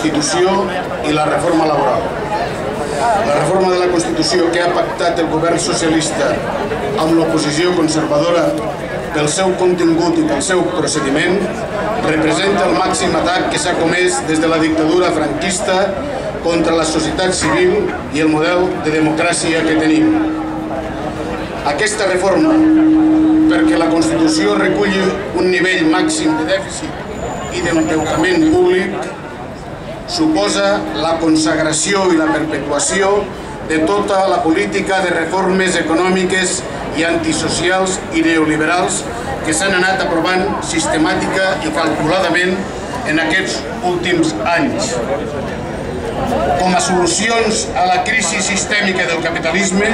Constitució i la reforma laboral. La reforma de la Constitució que ha pactat el govern socialista amb l'oposició conservadora pel seu contingut i pel seu procediment representa el màxim atac que s'ha comès des de la dictadura franquista contra la societat civil i el model de democràcia que tenim. Aquesta reforma, perquè la Constitució reculli un nivell màxim de dèficit i d'endeutament públic, suposa la consagració i la perpetuació de tota la política de reformes econòmiques i antisocials i neoliberals que s'han anat aprovant sistemàtica i calculadament en aquests últims anys. Com a solucions a la crisi sistèmica del capitalisme,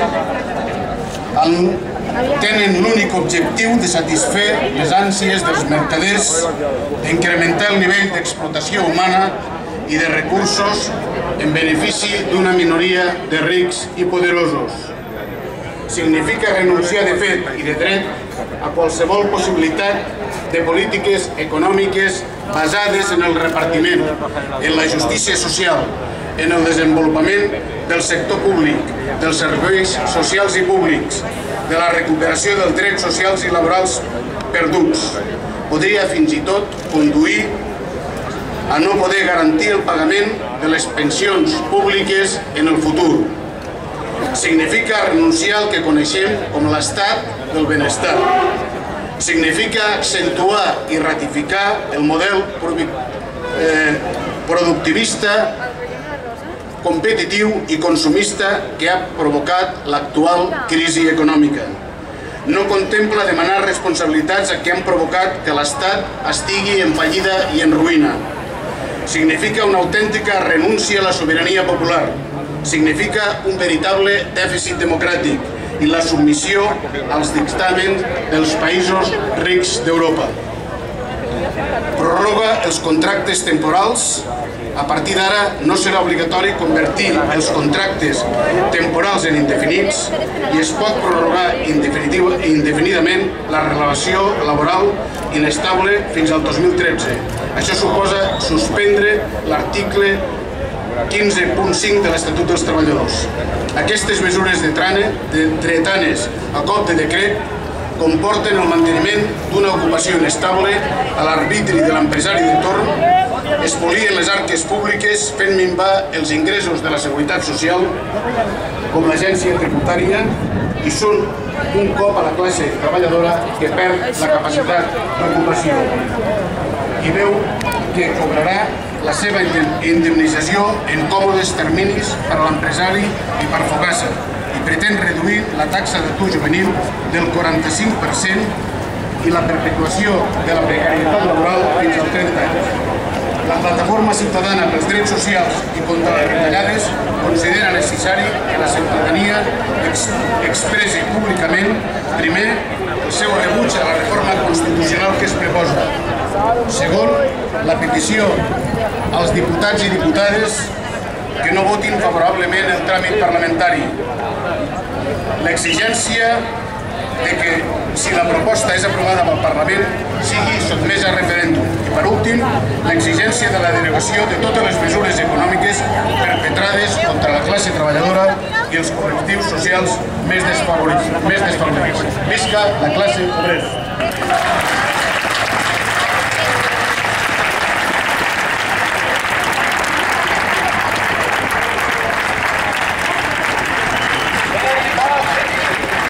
tenen l'únic objectiu de satisfer les ànsies dels mercaders, d'incrementar el nivell d'explotació humana i de recursos en benefici d'una minoria de rics i poderosos. Significa renunciar de fet i de dret a qualsevol possibilitat de polítiques econòmiques basades en el repartiment, en la justícia social, en el desenvolupament del sector públic, dels serveis socials i públics, de la recuperació dels drets socials i laborals perduts. Podria fins i tot conduir a no poder garantir el pagament de les pensions públiques en el futur. Significa renunciar al que coneixem com l'estat del benestar. Significa accentuar i ratificar el model productivista, competitiu i consumista que ha provocat l'actual crisi econòmica. No contempla demanar responsabilitats a que han provocat que l'Estat estigui en fallida i en ruïna. Significa una autèntica renúncia a la sobirania popular. Significa un veritable dèficit democràtic i la submissió als dictàmens dels països rics d'Europa. Prorroga els contractes temporals. A partir d'ara no serà obligatori convertir els contractes temporals en indefinits i es pot prorrogar indefinidament la relació laboral inestable fins al 2013. Això suposa suspendre l'article 15.5 de l'Estatut dels Treballadors. Aquestes mesures dretanes a cop de decret comporten el manteniment d'una ocupació inestable a l'arbitri de l'empresari de torn, espolien les arques públiques fent minvar els ingressos de la Seguretat Social com l'agència tributària i són un cop a la classe treballadora que perd la capacitat d'ocupació i veu que cobrarà la seva indemnització en còmodes terminis per a l'empresari i per Fogassa i pretén reduir la taxa d'atur juvenil del 45% i la perpetuació de la precarietat laboral fins als 30 anys. La Plataforma Ciutadana pels Drets Socials i contra les retallades considera necessari que la ciutadania expressi públicament, primer, el seu rebuig a la reforma constitucional que es proposa. Segon, la petició als diputats i diputades que no votin favorablement el tràmit parlamentari. L'exigència de que, si la proposta és aprovada pel Parlament, sigui sotmesa a referèndum. I, per últim, l'exigència de la derogació de totes les mesures econòmiques perpetrades contra la classe treballadora i els col·lectius socials més desfavorits. Visca la classe obrera!